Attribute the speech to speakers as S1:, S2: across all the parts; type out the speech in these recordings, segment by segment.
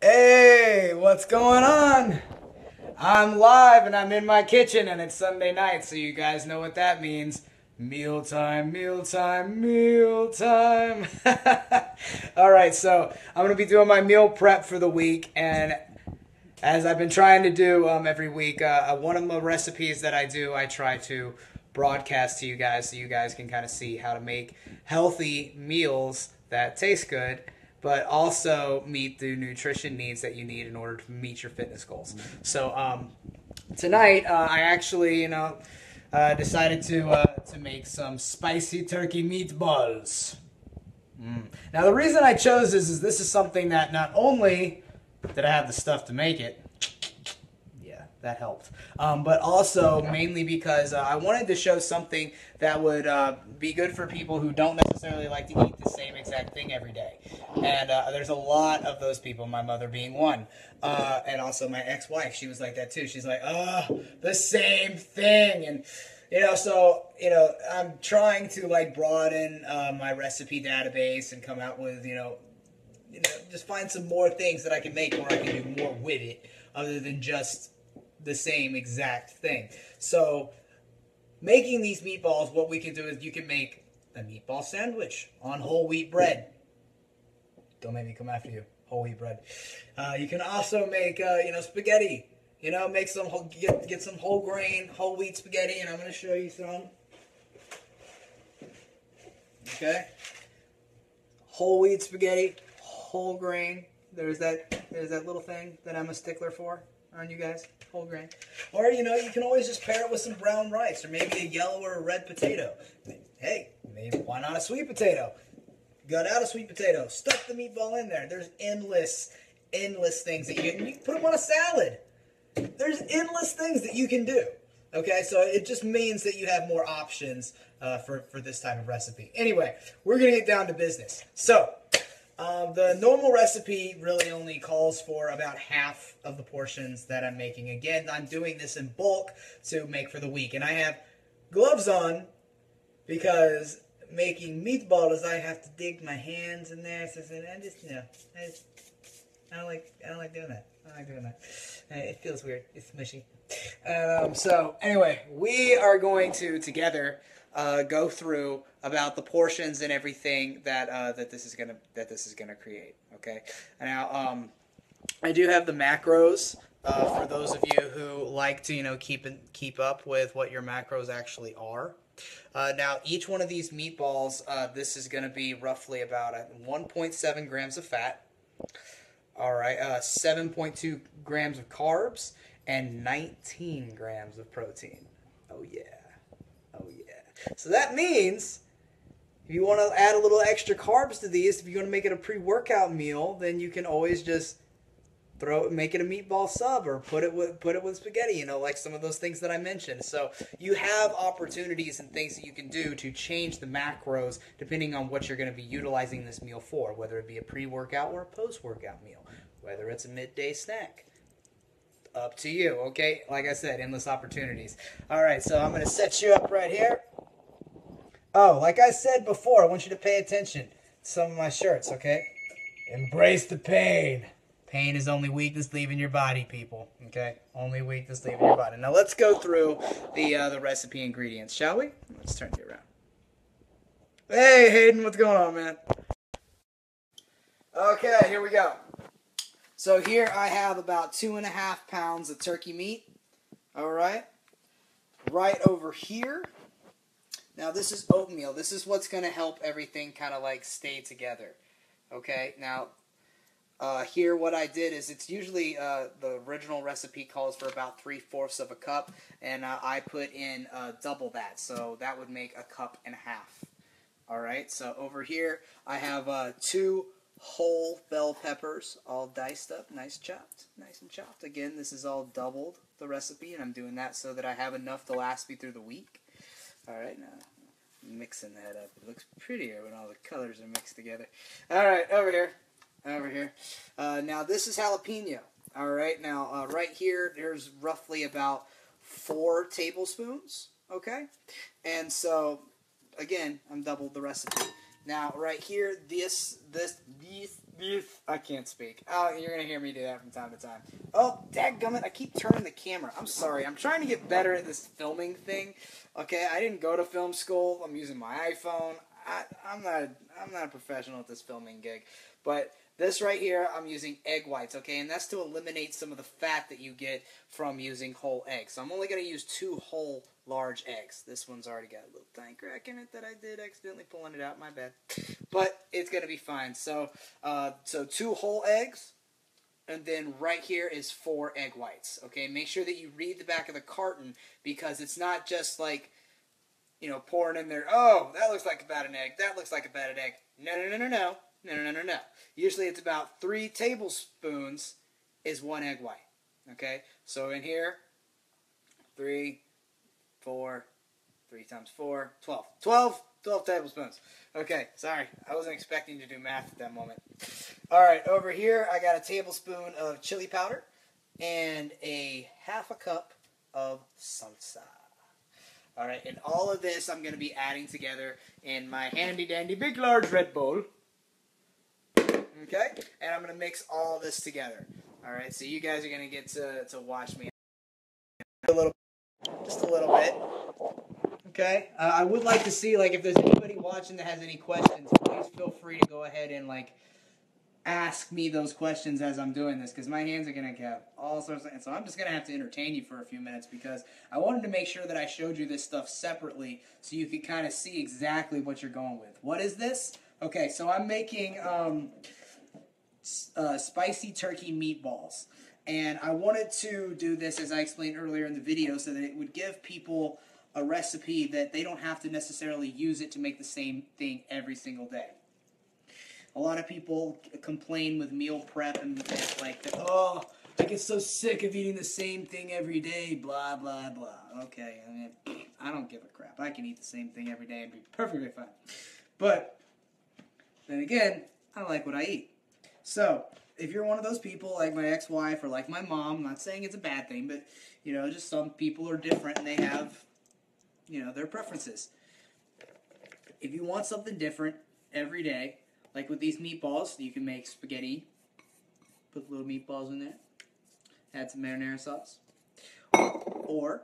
S1: Hey, what's going on? I'm live and I'm in my kitchen and it's Sunday night, so you guys know what that means. Mealtime, mealtime, mealtime. All right, so I'm going to be doing my meal prep for the week, and as I've been trying to do every week, one of the recipes that I do, I try to broadcast to you guys so you guys can kind of see how to make healthy meals that taste good, but also meet the nutrition needs that you need in order to meet your fitness goals. So tonight, I actually, decided to make some spicy turkey meatballs. Now, the reason I chose this is something that not only did I have the stuff to make it, yeah, that helped, but also mainly because I wanted to show something that would be good for people who don't necessarily like to eat the same exact thing every day. And there's a lot of those people, my mother being one. And also my ex-wife, she was like that too. She's like, oh, the same thing. And I'm trying to like broaden my recipe database and come out with, just find some more things that I can make where I can do more with it other than just the same exact thing. So making these meatballs, what we can do is you can make a meatball sandwich on whole wheat bread. Don't make me come after you. Whole wheat bread. You can also make, spaghetti. Make some get some whole grain, whole wheat spaghetti, and I'm going to show you some. Okay. Whole wheat spaghetti, whole grain. There's that little thing that I'm a stickler for. Aren't you guys? Whole grain. Or, you can always just pair it with some brown rice or maybe a yellow or a red potato. Hey, maybe why not a sweet potato? Gut out a sweet potato. Stuff the meatball in there. There's endless things that you can put them on a salad. There's endless things that you can do. Okay, so it just means that you have more options for this type of recipe. Anyway, we're going to get down to business. So, the normal recipe really only calls for about half of the portions that I'm making. Again, I'm doing this in bulk to make for the week. And I have gloves on because making meatballs, I have to dig my hands in there. So I don't like doing that. I don't like doing that. It feels weird. It's mushy. So anyway, we are going to together go through about the portions and everything that this is gonna create. Okay. Now I do have the macros for those of you who like to keep up with what your macros actually are. Now each one of these meatballs, this is going to be roughly about 1.7 grams of fat. All right, 7.2 grams of carbs and 19 grams of protein. Oh yeah, oh yeah. So that means if you want to add a little extra carbs to these, if you're going to make it a pre-workout meal, then you can always just make it a meatball sub or put it with spaghetti, like some of those things that I mentioned. So you have opportunities and things that you can do to change the macros depending on what you're going to be utilizing this meal for, whether it be a pre-workout or a post-workout meal, whether it's a midday snack. Up to you, okay? Like I said, endless opportunities. All right, so I'm going to set you up right here. Oh, like I said before, I want you to pay attention to some of my shirts, okay? Embrace the pain. Pain is only weakness leaving your body, people. Okay? Only weakness leaving your body. Now let's go through the recipe ingredients, shall we? Let's turn you around. Hey, Hayden, what's going on, man? Okay, here we go. So here I have about 2.5 pounds of turkey meat. All right? Right over here. Now this is oatmeal. This is what's going to help everything kind of like stay together. Okay? Now, here what I did is it's usually the original recipe calls for about 3/4 of a cup, and I put in double that, so that would make 1.5 cups. Alright, so over here I have 2 whole bell peppers all diced up, nice and chopped. Again, this is all doubled the recipe, and I'm doing that so that I have enough to last me through the week. Alright, now I'm mixing that up. It looks prettier when all the colors are mixed together. Alright, over here. Now this is jalapeno. Alright, now right here there's roughly about 4 tablespoons. Okay? And so, again, I'm doubled the recipe. Now right here, this I can't speak. Oh, you're going to hear me do that from time to time. Oh, dadgummit, I keep turning the camera. I'm sorry. I'm trying to get better at this filming thing. Okay, I didn't go to film school. I'm using my iPhone. I'm not a professional at this filming gig. But this right here, I'm using egg whites, okay? And that's to eliminate some of the fat that you get from using whole eggs. So I'm only going to use 2 whole large eggs. This one's already got a little tiny crack in it that I did accidentally pulling it out. My bad. But it's going to be fine. So, 2 whole eggs. And then right here is 4 egg whites, okay? Make sure that you read the back of the carton because it's not just like, you know, pouring in there, oh, that looks like about an egg, that looks like about an egg. No, no, no, no, no. No, no, no, no, no. Usually it's about 3 tablespoons is 1 egg white. Okay? So in here, 3, 4, 3 times 4, 12. 12 tablespoons. Okay, sorry. I wasn't expecting to do math at that moment. Alright, over here I got a tablespoon of chili powder and a half a cup of salsa. Alright, and all of this I'm going to be adding together in my handy dandy big large red bowl. Okay? And I'm going to mix all this together. Alright, so you guys are going to get to watch me just a little bit. Okay? I would like to see, like, if there's anybody watching that has any questions, please feel free to go ahead and, like, ask me those questions as I'm doing this, because my hands are going to get all sorts of, and so I'm just going to have to entertain you for a few minutes, because I wanted to make sure that I showed you this stuff separately, so you could kind of see exactly what you're going with. What is this? Okay, so I'm making spicy turkey meatballs, and I wanted to do this, as I explained earlier in the video, so that it would give people a recipe that they don't have to necessarily use it to make the same thing every single day. A lot of people complain with meal prep and like, oh, I get so sick of eating the same thing every day, blah, blah, blah. Okay, I mean, I don't give a crap. I can eat the same thing every day and be perfectly fine. But then again, I like what I eat. So, if you're one of those people like my ex-wife or like my mom, I'm not saying it's a bad thing, but, you know, just some people are different and they have, you know, their preferences. If you want something different every day, like with these meatballs, you can make spaghetti, put little meatballs in there, add some marinara sauce. Or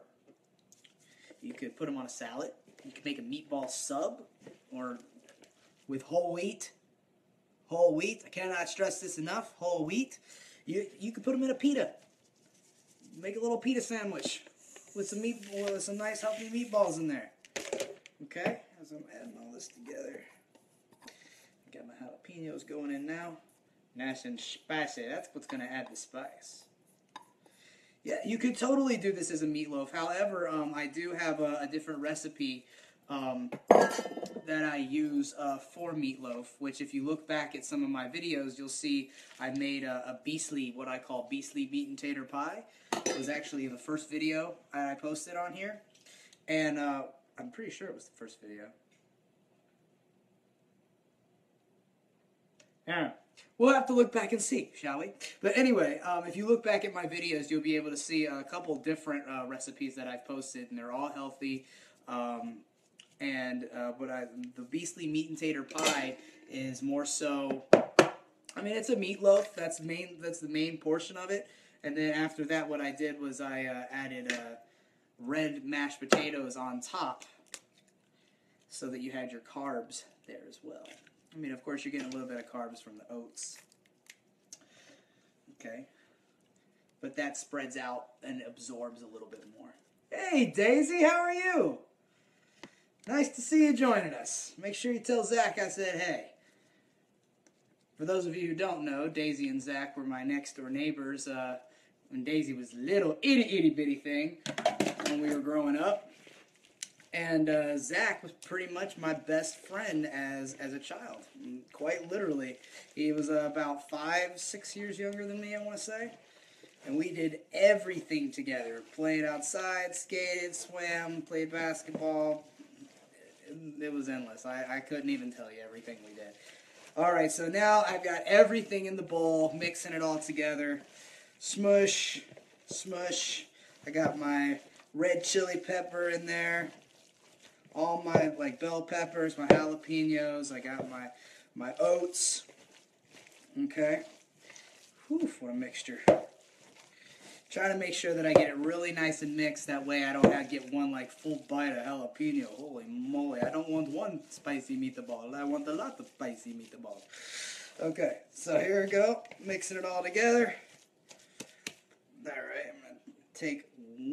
S1: you could put them on a salad. You could make a meatball sub, or with whole wheat. Whole wheat, I cannot stress this enough, whole wheat. You could put them in a pita. Make a little pita sandwich with some nice healthy meatballs in there. Okay, as I'm adding all this together. Got my jalapenos going in now. Nice and spicy. That's what's going to add the spice. Yeah, you could totally do this as a meatloaf. However, I do have a different recipe that I use for meatloaf, which if you look back at some of my videos, you'll see I made a beastly, what I call beastly meat and tater pie. It was actually the first video I posted on here. And I'm pretty sure it was the first video. Yeah. We'll have to look back and see, shall we? But anyway, if you look back at my videos, you'll be able to see a couple different recipes that I've posted, and they're all healthy. The beastly meat and tater pie is more so, I mean, it's a meatloaf. That's the main portion of it. And then after that, what I did was I added red mashed potatoes on top, so that you had your carbs there as well. I mean, of course, you're getting a little bit of carbs from the oats. Okay. But that spreads out and absorbs a little bit more. Hey, Daisy, how are you? Nice to see you joining us. Make sure you tell Zach I said hey. For those of you who don't know, Daisy and Zach were my next-door neighbors when Daisy was a little itty-bitty thing when we were growing up. And Zach was pretty much my best friend as a child, quite literally. He was about 5-6 years younger than me, I want to say. And we did everything together. Played outside, skated, swam, played basketball. It was endless. I couldn't even tell you everything we did. Alright, so now I've got everything in the bowl, mixing it all together. Smush, smush. I got my red chili pepper in there. All my, like, bell peppers, my jalapenos, I got my oats, okay? Whew, what a mixture. Trying to make sure that I get it really nice and mixed. That way I don't have to get one like full bite of jalapeno. Holy moly. I don't want one spicy meatball. I want a lot of spicy meatballs. Okay, so here we go. Mixing it all together. Alright, I'm going to take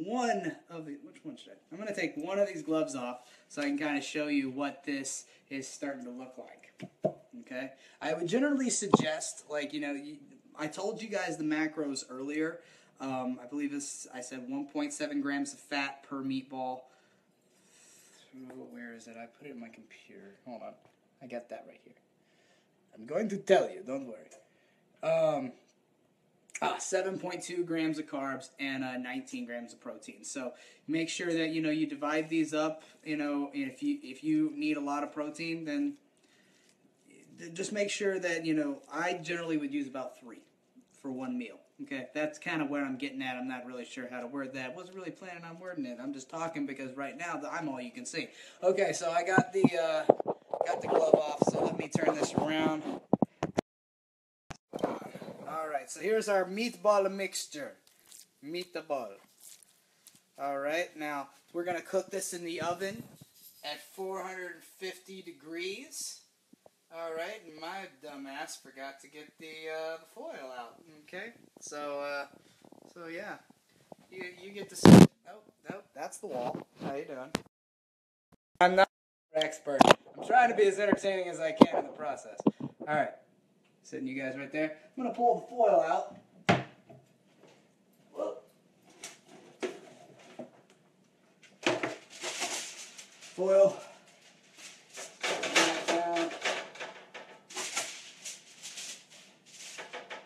S1: one of the... Which one should I... I'm going to take one of these gloves off so I can kind of show you what this is starting to look like. Okay? I would generally suggest, like, you know, I told you guys the macros earlier. I believe I said 1.7 grams of fat per meatball. Where is it? I put it in my computer. Hold on. I got that right here. I'm going to tell you. Don't worry. 7.2 grams of carbs and 19 grams of protein. So make sure that, you know, you divide these up. You know, if you need a lot of protein, then just make sure that, you know, I generally would use about 3 for one meal. Okay, that's kind of where I'm getting at. I'm not really sure how to word that. Wasn't really planning on wording it. I'm just talking because right now I'm all you can see. Okay, so I got the glove off. So let me turn this around. All right, so here's our meatball mixture. Meatball. All right, now we're gonna cook this in the oven at 450 degrees. All right, and my dumbass forgot to get the foil out. Okay, so yeah, you get to see. Oh, that's the wall. How you doing? I'm not an expert. I'm trying to be as entertaining as I can in the process. All right, sitting you guys right there. I'm gonna pull the foil out. Whoa. Foil.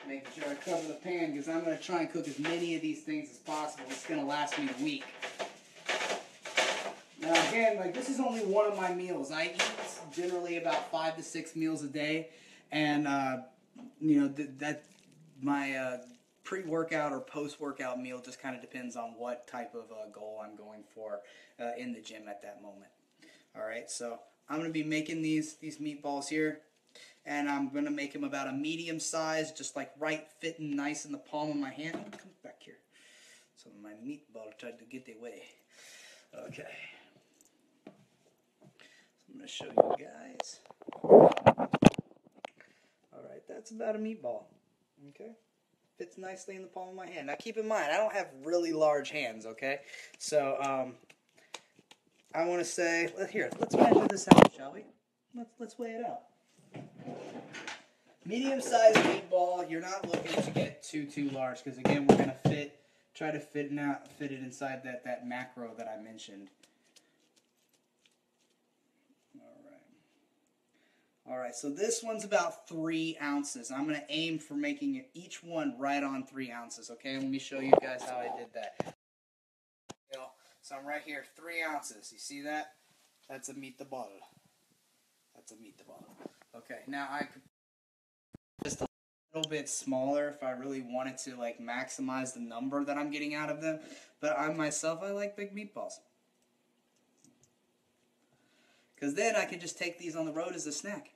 S1: Making sure I cover the pan because I'm going to try and cook as many of these things as possible. It's going to last me a week. Now again, like this is only one of my meals. I eat generally about 5 to 6 meals a day, and you know that my pre-workout or post-workout meal just kind of depends on what type of goal I'm going for in the gym at that moment. All right, so I'm going to be making these meatballs here. And I'm going to make them about a medium size, just like right fitting nice in the palm of my hand. Come back here. So my meatball tried to get away. Okay. So I'm going to show you guys. Alright, that's about a meatball. Okay. Fits nicely in the palm of my hand. Now keep in mind, I don't have really large hands, okay? So, I want to say, here, let's measure this out, shall we? Let's weigh it out. Medium-sized meatball, you're not looking to get too large because again, we're gonna try to fit it inside that macro that I mentioned. All right. So this one's about 3 ounces. I'm gonna aim for making each one right on 3 ounces. Okay, let me show you guys how I did that. So I'm right here, 3 ounces. You see that? That's a meatball. That's a meatball. Okay, now I could just a little bit smaller if I really wanted to like maximize the number that I'm getting out of them. But I like big meatballs. Because then I can just take these on the road as a snack.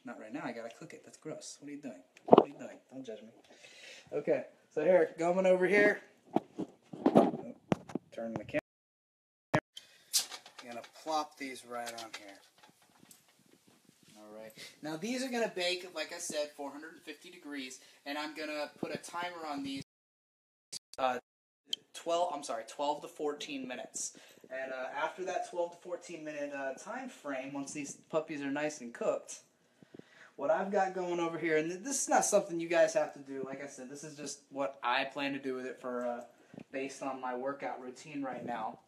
S1: Not right now, I gotta cook it. That's gross. What are you doing? What are you doing? Don't judge me. Okay, so here, going over here. Turn the camera. I'm gonna plop these right on here. Alright. Now these are going to bake, like I said, 450 degrees, and I'm going to put a timer on these 12 to 14 minutes. And after that 12 to 14 minute time frame, once these puppies are nice and cooked, what I've got going over here, and this is not something you guys have to do, like I said, this is just what I plan to do with it for based on my workout routine right now.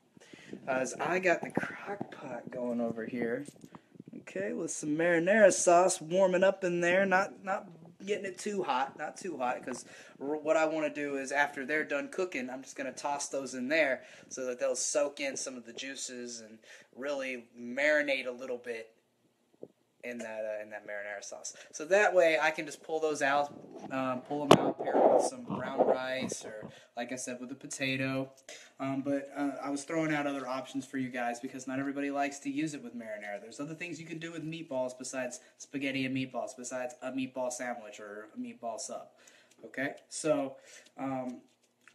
S1: Is I got the crock pot going over here. Okay, with some marinara sauce warming up in there, not getting it too hot, because what I want to do is after they're done cooking, I'm just going to toss those in there so that they'll soak in some of the juices and really marinate a little bit in that marinara sauce. So that way I can just pull those out, pair it with some brown rice, or like I said, with a potato. But I was throwing out other options for you guys because not everybody likes to use it with marinara. There's other things you can do with meatballs besides spaghetti and meatballs, besides a meatball sandwich or a meatball sub. Okay, so I'm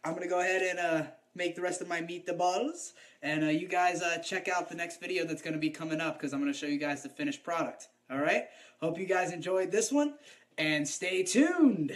S1: going to go ahead and make the rest of my meatballs. And you guys check out the next video that's going to be coming up because I'm going to show you guys the finished product. All right? Hope you guys enjoyed this one and stay tuned.